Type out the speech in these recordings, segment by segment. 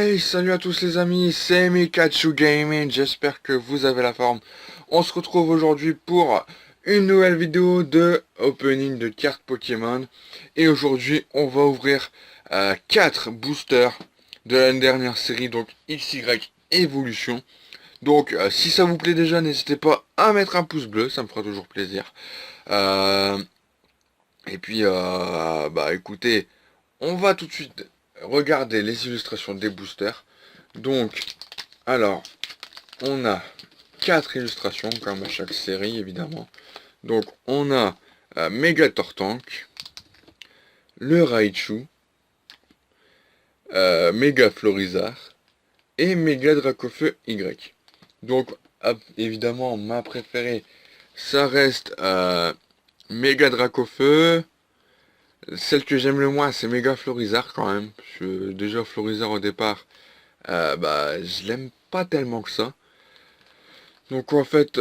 Hey, salut à tous les amis, c'est Mikachu Gaming, j'espère que vous avez la forme. On se retrouve aujourd'hui pour une nouvelle vidéo de opening de cartes Pokémon. Et aujourd'hui, on va ouvrir 4 boosters de la dernière série, donc XY Evolution. Donc, si ça vous plaît déjà, n'hésitez pas à mettre un pouce bleu, ça me fera toujours plaisir. Euh, et puis, bah écoutez, on va tout de suite regarder les illustrations des boosters. Donc, alors, on a 4 illustrations, comme à chaque série, évidemment. Donc, on a Mega Tortank, le Raichu, Mega Florizard et Mega Dracofeu Y. Donc, évidemment, ma préférée, ça reste Mega Dracofeu. Celle que j'aime le moins, c'est Mega Florizard quand même. Déjà, Florizard au départ, bah, je l'aime pas tellement que ça. Donc en fait,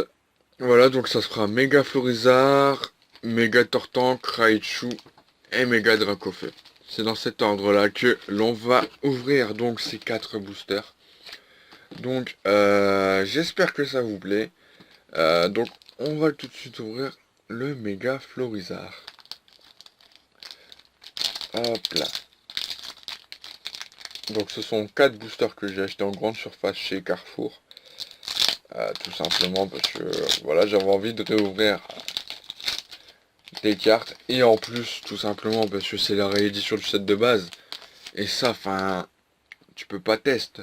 voilà, donc ça sera Méga Florizard, Méga Tortank, Raichu et Méga Dracofeu. C'est dans cet ordre-là que l'on va ouvrir donc ces 4 boosters. Donc j'espère que ça vous plaît. Donc on va tout de suite ouvrir le Méga Florizard. Hop là. Donc ce sont 4 boosters que j'ai achetés en grande surface chez Carrefour. Tout simplement parce que voilà, j'avais envie de réouvrir des cartes, et en plus tout simplement parce que c'est la réédition du set de base, et ça, enfin, tu peux pas tester,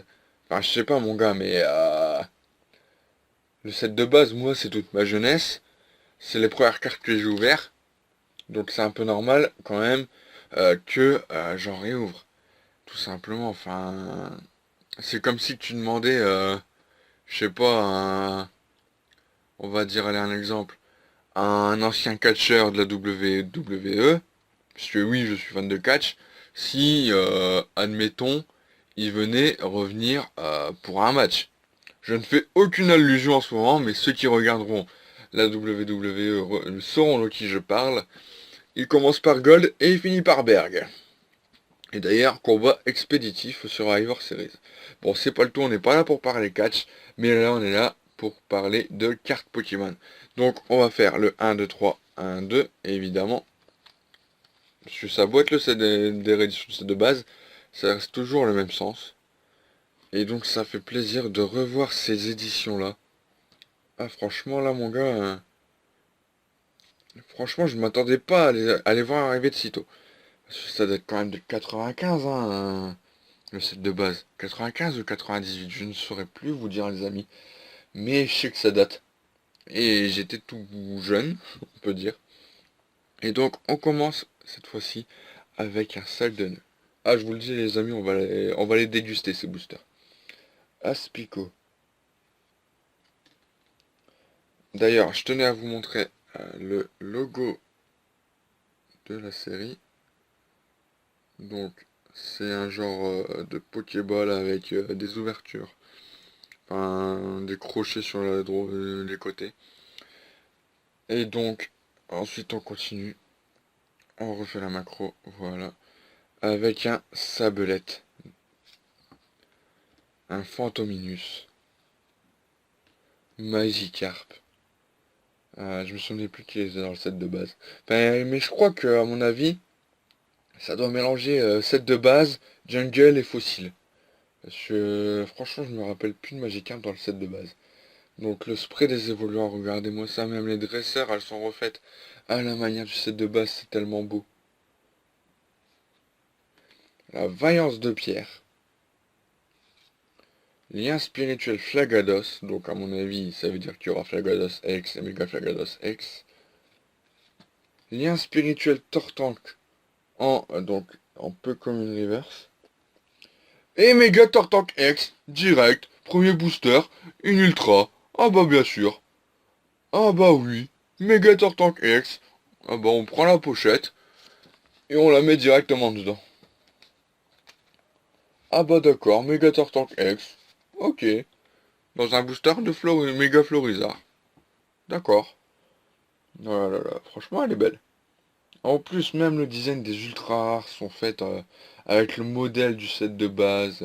enfin je sais pas mon gars, mais le set de base, moi c'est toute ma jeunesse, c'est les premières cartes que j'ai ouvertes, donc c'est un peu normal quand même que j'en réouvre, tout simplement. Enfin, c'est comme si tu demandais, je sais pas, on va dire, aller un exemple, un ancien catcheur de la WWE, parce que oui, je suis fan de catch, si, admettons, il venait revenir pour un match. Je ne fais aucune allusion en ce moment, mais ceux qui regarderont la WWE sauront de qui je parle. Il commence par Gold et il finit par Berg. Et d'ailleurs, combat expéditif sur Survivor Series. Bon, c'est pas le tout, on n'est pas là pour parler catch, mais là on est là pour parler de cartes Pokémon. Donc on va faire le 1, 2, 3, 1, 2, et évidemment, parce que ça doit être le set des rééditions de set de base, ça reste toujours le même sens. Et donc ça fait plaisir de revoir ces éditions-là. Ah franchement là mon gars, franchement je m'attendais pas à les voir arriver de sitôt. Parce que ça doit être quand même de 95, hein, le set de base. 95 ou 98, je ne saurais plus vous dire les amis. Mais je sais que ça date. Et j'étais tout jeune, on peut dire. Et donc on commence cette fois-ci avec un sac de nœuds. Ah, je vous le dis les amis, on va les déguster ces boosters. Aspico. D'ailleurs, je tenais à vous montrer le logo de la série. Donc, c'est un genre de Pokéball avec des ouvertures. Enfin, des crochets sur les côtés. Et donc, ensuite on continue. On refait la macro, voilà. Avec un Sablette. Un Fantominus. Magikarp. Je me souvenais plus qui était dans le set de base. Enfin, mais je crois que, à mon avis, ça doit mélanger set de base, jungle et fossile. Parce que franchement, je me rappelle plus de Magikarp dans le set de base. Donc le spray des évoluants, regardez-moi ça, même les dresseurs, elles sont refaites à la manière du set de base, c'est tellement beau. La vaillance de pierre. Lien spirituel Flagados, donc à mon avis, ça veut dire qu'il y aura Flagados X et Mega Flagados X. Lien spirituel Tortank donc en peu comme une reverse. Et Mega Tortank X, direct, premier booster, une ultra. Ah bah bien sûr. Ah bah oui. Mega Tortank X. Ah bah on prend la pochette et on la met directement dedans. Ah bah d'accord, Mega Tortank X. Ok. Dans un booster de Mega Florizard. D'accord. Oh là là, franchement elle est belle. En plus même le design des ultra rares sont faites avec le modèle du set de base.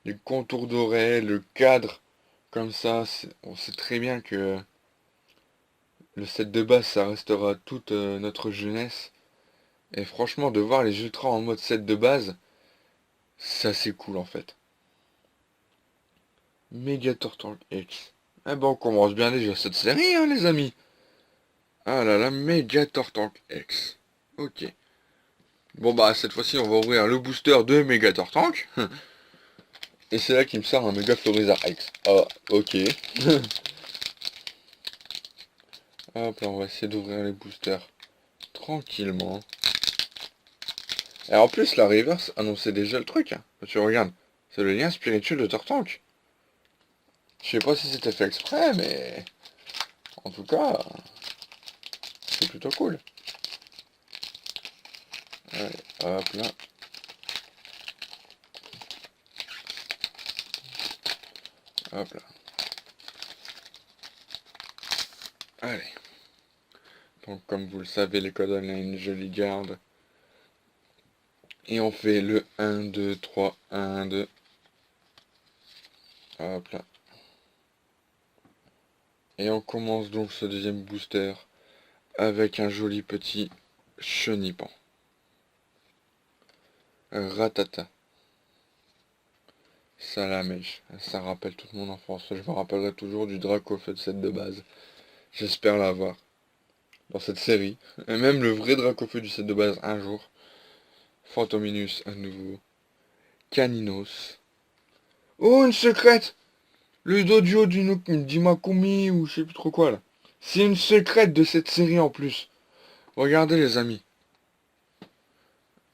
les contours dorés, le cadre, comme ça, on sait très bien que le set de base, ça restera toute notre jeunesse. Et franchement, de voir les ultras en mode set de base, c'est assez cool en fait. Megator Tank X. Eh ben, on commence bien déjà cette série, hein, les amis. Ah là là, Megator Tank X. Ok. Bon bah, cette fois-ci, on va ouvrir le booster de Megator Tank. Et c'est là qu'il me sort un Mega Florizard X. Ah, ok. Hop là, on va essayer d'ouvrir les boosters tranquillement. Et en plus, la reverse annonçait déjà le truc. Hein. Tu regardes, c'est le lien spirituel de Tortank. Je sais pas si c'était fait exprès, mais en tout cas, c'est plutôt cool. Allez, hop là. Hop là. Allez. Donc, comme vous le savez, les codes online, je les garde. Et on fait le 1, 2, 3, 1, 2. Hop là. Et on commence donc ce deuxième booster avec un joli petit chenipan. Ratata. Salamèche. Ça rappelle toute mon enfance. Je me rappellerai toujours du Dracofeu de set de base. J'espère l'avoir dans cette série. Et même le vrai Dracofeu du set de base un jour. Fantominus à nouveau. Caninos. Oh, une secrète! Le dojo d'Imakumi ou je sais plus trop quoi là. C'est une secrète de cette série en plus. Regardez les amis.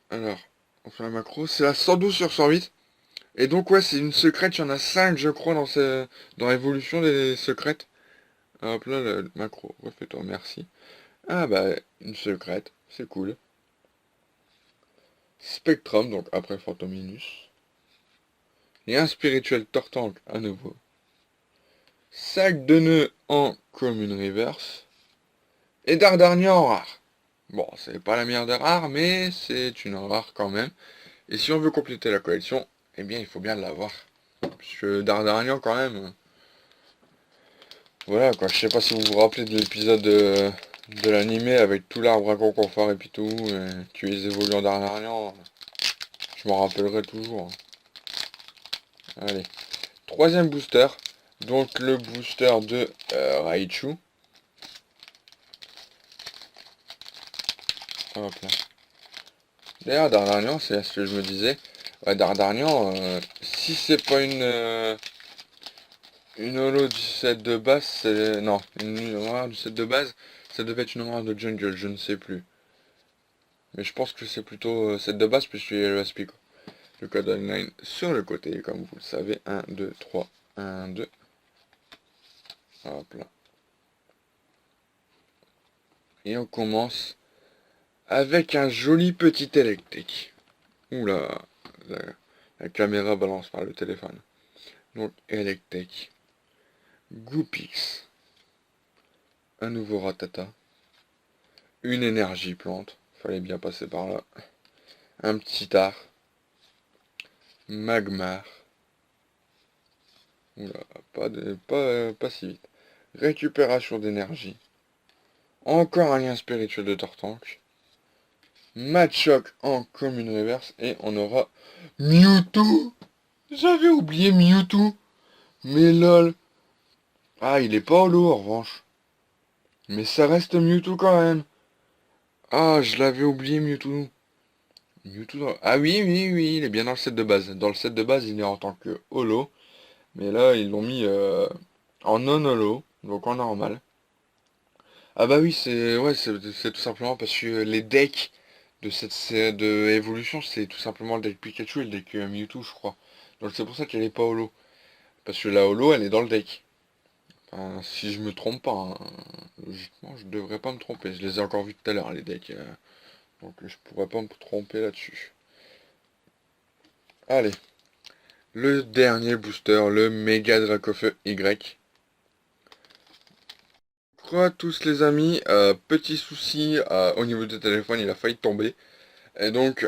Alors, on fait la macro. C'est la 112 sur 108. Et donc ouais, c'est une secrète. Il y en a 5 je crois dans l'évolution des secrètes. Hop là, le macro. Refais-toi, merci. Ah bah, une secrète. C'est cool. Spectrum, donc après Fantominus. Et un spirituel Tortank à nouveau. Sac de nœuds en commune reverse. Et Dardarnia en rare. Bon, c'est pas la meilleure des rares, mais c'est une rare quand même. Et si on veut compléter la collection, eh bien il faut bien l'avoir. Puisque Dardarnia quand même. Voilà quoi, je sais pas si vous vous rappelez de l'épisode de l'animé avec tout l'arbre à confort et puis tout, qui les évolue en Dardarnia. Je m'en rappellerai toujours. Allez. Troisième booster. Donc le booster de Raichu. Hop là. D'ailleurs, Dardarnian, c'est ce que je me disais. Ouais, Dardarnian, si c'est pas une holo du set de base, c'est... Non, une rare du set de base, ça devait être une rare de jungle, je ne sais plus. Mais je pense que c'est plutôt set de base, puisque il y a le Aspico. Le code online sur le côté, comme vous le savez. 1, 2, 3, 1, 2. Hop là. Et on commence avec un joli petit électrique. Oula, la, la caméra balance par le téléphone. Donc, électrique. Goopix. Un nouveau Ratata. Une énergie plante. Fallait bien passer par là. Un petit art. Magmar. Oula, pas si vite. Récupération d'énergie. Encore un lien spirituel de Tortank. Machoc en commune reverse. Et on aura Mewtwo. J'avais oublié Mewtwo. Mais lol. Ah, il est pas holo en revanche. Mais ça reste Mewtwo quand même. Ah, je l'avais oublié Mewtwo. Ah oui, oui, oui, il est bien dans le set de base. Dans le set de base, il est en tant que holo. Mais là, ils l'ont mis en non-holo. Donc en normal. Ah bah oui, c'est tout simplement parce que les decks de cette série de évolution, c'est tout simplement le deck Pikachu et le deck Mewtwo, je crois. Donc c'est pour ça qu'elle est pas holo. Parce que la holo, elle est dans le deck. Enfin, si je me trompe pas, hein. Logiquement, je devrais pas me tromper. Je les ai encore vus tout à l'heure, les decks. Donc je pourrais pas me tromper là-dessus. Allez, le dernier booster, le Mega Dracofeu Y. Quoi tous les amis, petit souci au niveau du téléphone, il a failli tomber. Et donc,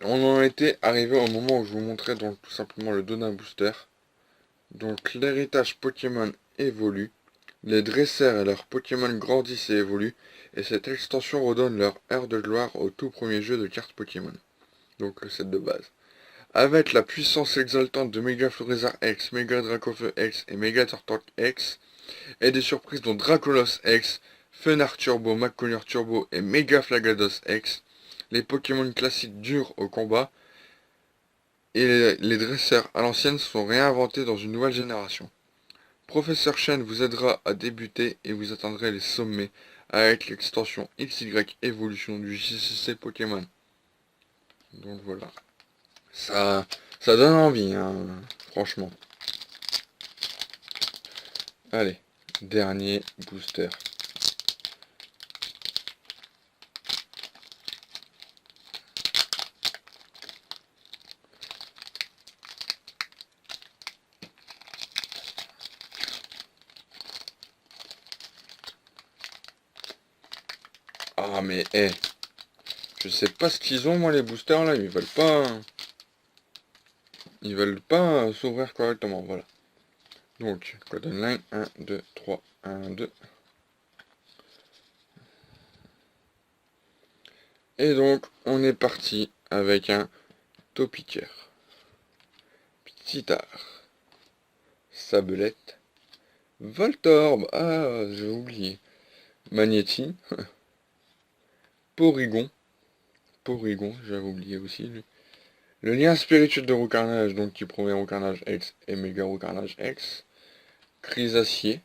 on en était arrivé au moment où je vous montrais donc tout simplement le dos d'un booster. Donc l'héritage Pokémon évolue, les dresseurs et leurs Pokémon grandissent et évoluent, et cette extension redonne leur ère de gloire au tout premier jeu de cartes Pokémon. Donc le set de base. Avec la puissance exaltante de Mega Florizarre X, Mega Dracofeu X et Mega Turtok X, et des surprises dont Dracolos X, Fenard Turbo, McConnor Turbo et Mega Flagados X, les Pokémon classiques durent au combat, et les dresseurs à l'ancienne sont réinventés dans une nouvelle génération. Professeur Chen vous aidera à débuter et vous atteindrez les sommets avec l'extension XY Evolution du JCC Pokémon. Donc voilà. Ça donne envie, hein, franchement. Allez, dernier booster. Ah mais je sais pas ce qu'ils ont moi les boosters là, ils veulent pas s'ouvrir correctement, voilà. Donc, code online 1, 2, 3, 1, 2. Et donc, on est parti avec un Topiqueur, Ptitar, Sablette, Voltorb, ah, j'ai oublié, Magnéti, Porygon, j'avais oublié aussi, lui. Le lien spirituel de Roucarnage, donc qui provient Roucarnage X et Méga Roucarnage X, Chrysacier,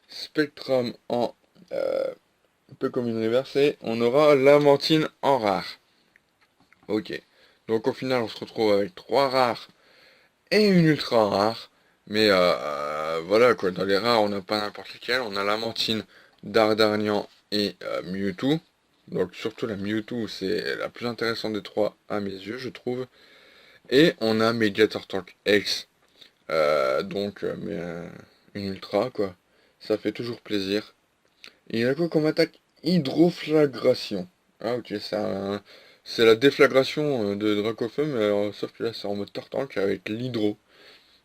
Spectrum en un peu comme une reversée, on aura Lamantine en rare. Ok. Donc au final, on se retrouve avec 3 rares et une ultra rare. Mais voilà quoi, dans les rares, on n'a pas n'importe lesquels. On a Lamantine, Dardarnian et Mewtwo. Donc surtout la Mewtwo, c'est la plus intéressante des trois à mes yeux, je trouve. Et on a Megatortank X. Une ultra quoi. Ça fait toujours plaisir. Et il a quoi comme attaque? Hydroflagration. Ah ok, c'est la déflagration de Dracofeu, mais alors, sauf que là c'est en mode tartank avec l'hydro.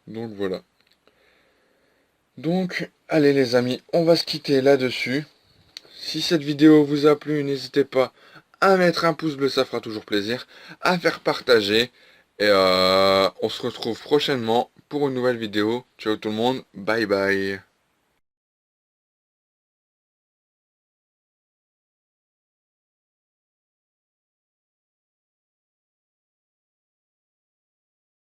Donc voilà. Donc, allez les amis, on va se quitter là-dessus. Si cette vidéo vous a plu, n'hésitez pas à mettre un pouce bleu, ça fera toujours plaisir, à faire partager. Et on se retrouve prochainement pour une nouvelle vidéo. Ciao tout le monde, bye bye.